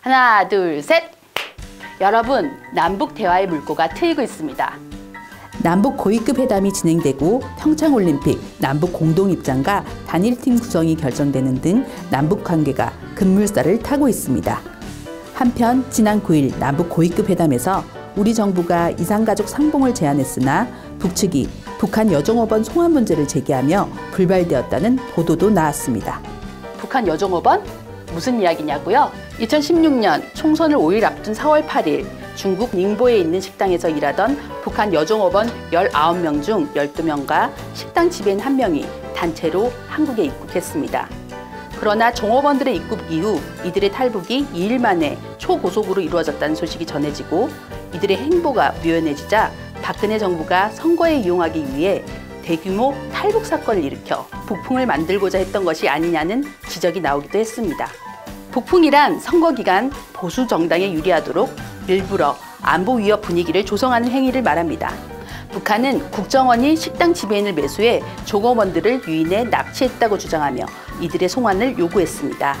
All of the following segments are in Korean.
하나, 둘, 셋! 여러분, 남북 대화의 물꼬가 트이고 있습니다. 남북 고위급 회담이 진행되고 평창올림픽, 남북 공동입장과 단일팀 구성이 결정되는 등 남북 관계가 급물살을 타고 있습니다. 한편 지난 9일 남북 고위급 회담에서 우리 정부가 이산가족 상봉을 제안했으나 북측이 북한 여종업원 송환 문제를 제기하며 불발되었다는 보도도 나왔습니다. 북한 여종업원? 무슨 이야기냐고요? 2016년 총선을 5일 앞둔 4월 8일 중국 닝보에 있는 식당에서 일하던 북한 여종업원 19명 중 12명과 식당 지배인 1명이 단체로 한국에 입국했습니다. 그러나 종업원들의 입국 이후 이들의 탈북이 2일 만에 초고속으로 이루어졌다는 소식이 전해지고 이들의 행보가 묘연해지자 박근혜 정부가 선거에 이용하기 위해 대규모 탈북 사건을 일으켜 북풍을 만들고자 했던 것이 아니냐는 지적이 나오기도 했습니다. 북풍이란 선거 기간 보수 정당에 유리하도록 일부러 안보 위협 분위기를 조성하는 행위를 말합니다. 북한은 국정원이 식당 지배인을 매수해 종업원들을 유인해 납치했다고 주장하며 이들의 송환을 요구했습니다.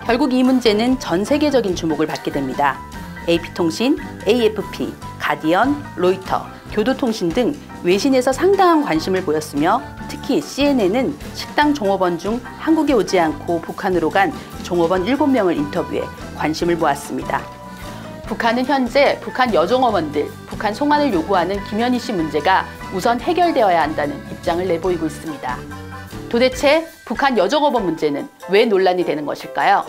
결국 이 문제는 전 세계적인 주목을 받게 됩니다. AP통신, AFP, 가디언, 로이터, 교도통신 등 외신에서 상당한 관심을 보였으며 특히 CNN은 식당 종업원 중 한국에 오지 않고 북한으로 간 종업원 7명을 인터뷰해 관심을 모았습니다. 북한은 현재 북한 여종업원들, 북한 송환을 요구하는 김현희 씨 문제가 우선 해결되어야 한다는 입장을 내보이고 있습니다. 도대체 북한 여종업원 문제는 왜 논란이 되는 것일까요?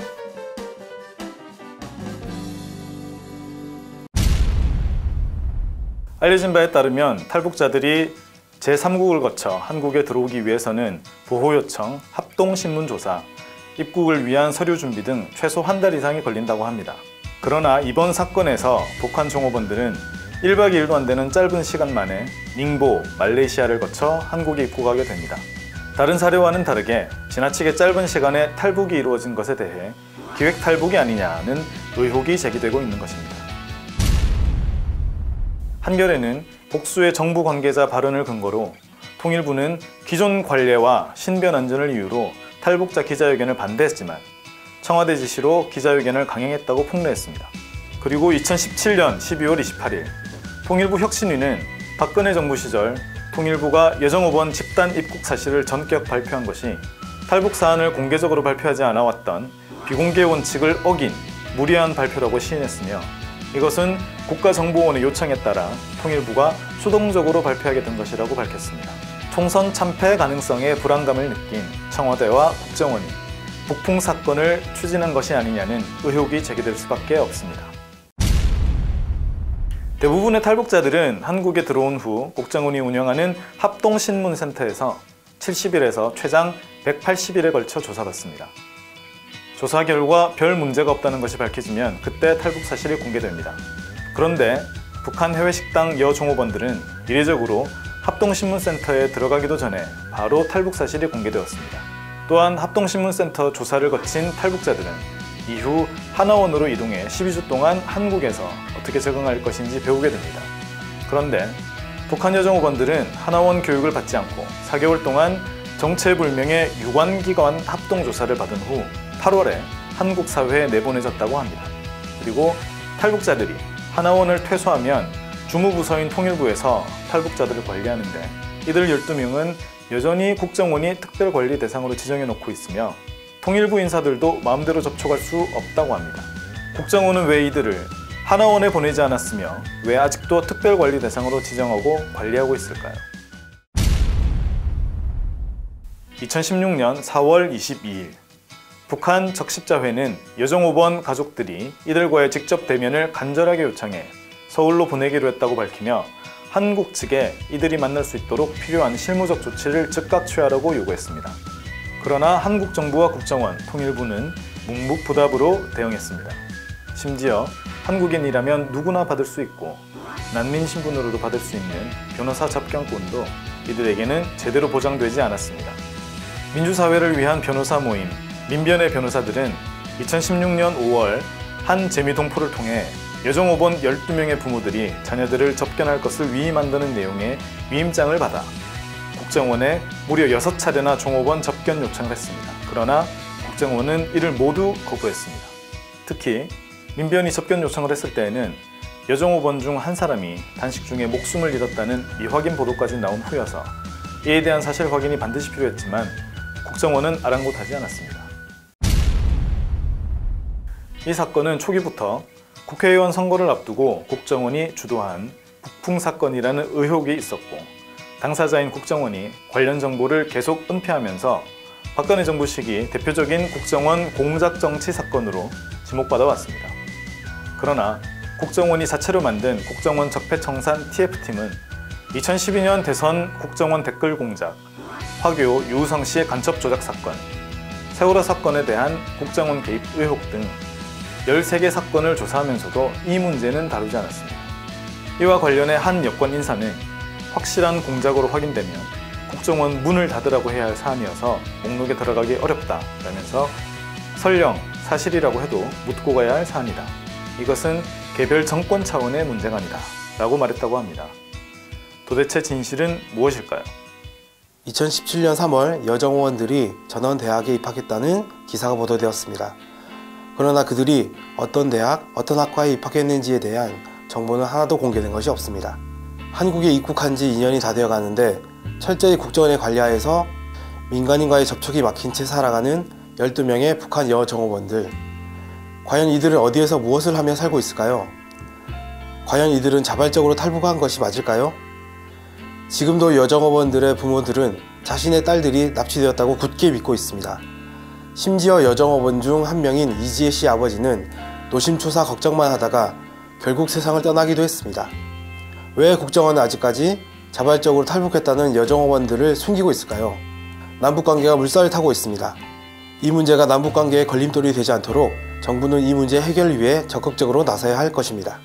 알려진 바에 따르면 탈북자들이 제3국을 거쳐 한국에 들어오기 위해서는 보호요청, 합동신문조사, 입국을 위한 서류 준비 등 최소 한 달 이상이 걸린다고 합니다. 그러나 이번 사건에서 북한 종업원들은 1박 2일도 안 되는 짧은 시간 만에 닝보, 말레이시아를 거쳐 한국에 입국하게 됩니다. 다른 사례와는 다르게 지나치게 짧은 시간에 탈북이 이루어진 것에 대해 기획 탈북이 아니냐는 의혹이 제기되고 있는 것입니다. 한겨레는 복수의 정부 관계자 발언을 근거로 통일부는 기존 관례와 신변 안전을 이유로 탈북자 기자회견을 반대했지만 청와대 지시로 기자회견을 강행했다고 폭로했습니다. 그리고 2017년 12월 28일 통일부 혁신위는 박근혜 정부 시절 통일부가 여종업원 집단 입국 사실을 전격 발표한 것이 탈북 사안을 공개적으로 발표하지 않아왔던 비공개 원칙을 어긴 무리한 발표라고 시인했으며 이것은 국가정보원의 요청에 따라 통일부가 수동적으로 발표하게 된 것이라고 밝혔습니다. 총선 참패 가능성에 불안감을 느낀 청와대와 국정원이 북풍 사건을 추진한 것이 아니냐는 의혹이 제기될 수밖에 없습니다. 대부분의 탈북자들은 한국에 들어온 후 국정원이 운영하는 합동신문센터에서 70일에서 최장 180일에 걸쳐 조사받습니다. 조사 결과 별 문제가 없다는 것이 밝혀지면 그때 탈북 사실이 공개됩니다. 그런데 북한 해외 식당 여종업원들은 이례적으로 합동신문센터에 들어가기도 전에 바로 탈북 사실이 공개되었습니다. 또한 합동신문센터 조사를 거친 탈북자들은 이후 하나원으로 이동해 12주 동안 한국에서 어떻게 적응할 것인지 배우게 됩니다. 그런데 북한 여종업원들은 하나원 교육을 받지 않고 4개월 동안 정체불명의 유관기관 합동조사를 받은 후 8월에 한국 사회에 내보내졌다고 합니다. 그리고 탈북자들이 하나원을 퇴소하면 주무부서인 통일부에서 탈북자들을 관리하는데 이들 12명은 여전히 국정원이 특별관리 대상으로 지정해 놓고 있으며 통일부 인사들도 마음대로 접촉할 수 없다고 합니다. 국정원은 왜 이들을 하나원에 보내지 않았으며 왜 아직도 특별관리 대상으로 지정하고 관리하고 있을까요? 2016년 4월 22일 북한 적십자회는 여종업원 가족들이 이들과의 직접 대면을 간절하게 요청해 서울로 보내기로 했다고 밝히며 한국 측에 이들이 만날 수 있도록 필요한 실무적 조치를 즉각 취하라고 요구했습니다. 그러나 한국 정부와 국정원, 통일부는 묵묵부답으로 대응했습니다. 심지어 한국인이라면 누구나 받을 수 있고 난민 신분으로도 받을 수 있는 변호사 접견권도 이들에게는 제대로 보장되지 않았습니다. 민주사회를 위한 변호사 모임 민변의 변호사들은 2016년 5월 한 재미동포를 통해 여종업원 12명의 부모들이 자녀들을 접견할 것을 위임한다는 내용의 위임장을 받아 국정원에 무려 6차례나 종업원 접견 요청을 했습니다. 그러나 국정원은 이를 모두 거부했습니다. 특히 민변이 접견 요청을 했을 때에는 여정호번 중 한 사람이 단식 중에 목숨을 잃었다는 미확인 보도까지 나온 후여서 이에 대한 사실 확인이 반드시 필요했지만 국정원은 아랑곳하지 않았습니다. 이 사건은 초기부터 국회의원 선거를 앞두고 국정원이 주도한 북풍 사건이라는 의혹이 있었고, 당사자인 국정원이 관련 정보를 계속 은폐하면서 박근혜 정부 시기 대표적인 국정원 공작정치 사건으로 지목받아 왔습니다. 그러나 국정원이 자체로 만든 국정원 적폐청산 TF팀은 2012년 대선 국정원 댓글 공작, 화교 유우성 씨의 간첩 조작 사건, 세월호 사건에 대한 국정원 개입 의혹 등 13개 사건을 조사하면서도 이 문제는 다루지 않았습니다. 이와 관련해 한 여권 인사는 확실한 공작으로 확인되면 국정원 문을 닫으라고 해야 할 사안이어서 목록에 들어가기 어렵다라면서 설령 사실이라고 해도 묻고 가야 할 사안이다. 이것은 개별 정권 차원의 문제가 아니다 라고 말했다고 합니다. 도대체 진실은 무엇일까요? 2017년 3월 여정호원들이 전원대학에 입학했다는 기사가 보도되었습니다. 그러나 그들이 어떤 대학, 어떤 학과에 입학했는지에 대한 정보는 하나도 공개된 것이 없습니다. 한국에 입국한 지 2년이 다 되어 가는데 철저히 국정원의 관리하에서 민간인과의 접촉이 막힌 채 살아가는 12명의 북한 여정호원들. 과연 이들은 어디에서 무엇을 하며 살고 있을까요? 과연 이들은 자발적으로 탈북한 것이 맞을까요? 지금도 여정호원들의 부모들은 자신의 딸들이 납치되었다고 굳게 믿고 있습니다. 심지어 여정호원 중 한 명인 이지혜 씨 아버지는 노심초사 걱정만 하다가 결국 세상을 떠나기도 했습니다. 왜 국정원은 아직까지 자발적으로 탈북했다는 여정호원들을 숨기고 있을까요? 남북관계가 물살을 타고 있습니다. 이 문제가 남북관계의 걸림돌이 되지 않도록 정부는 이 문제 해결을 위해 적극적으로 나서야 할 것입니다.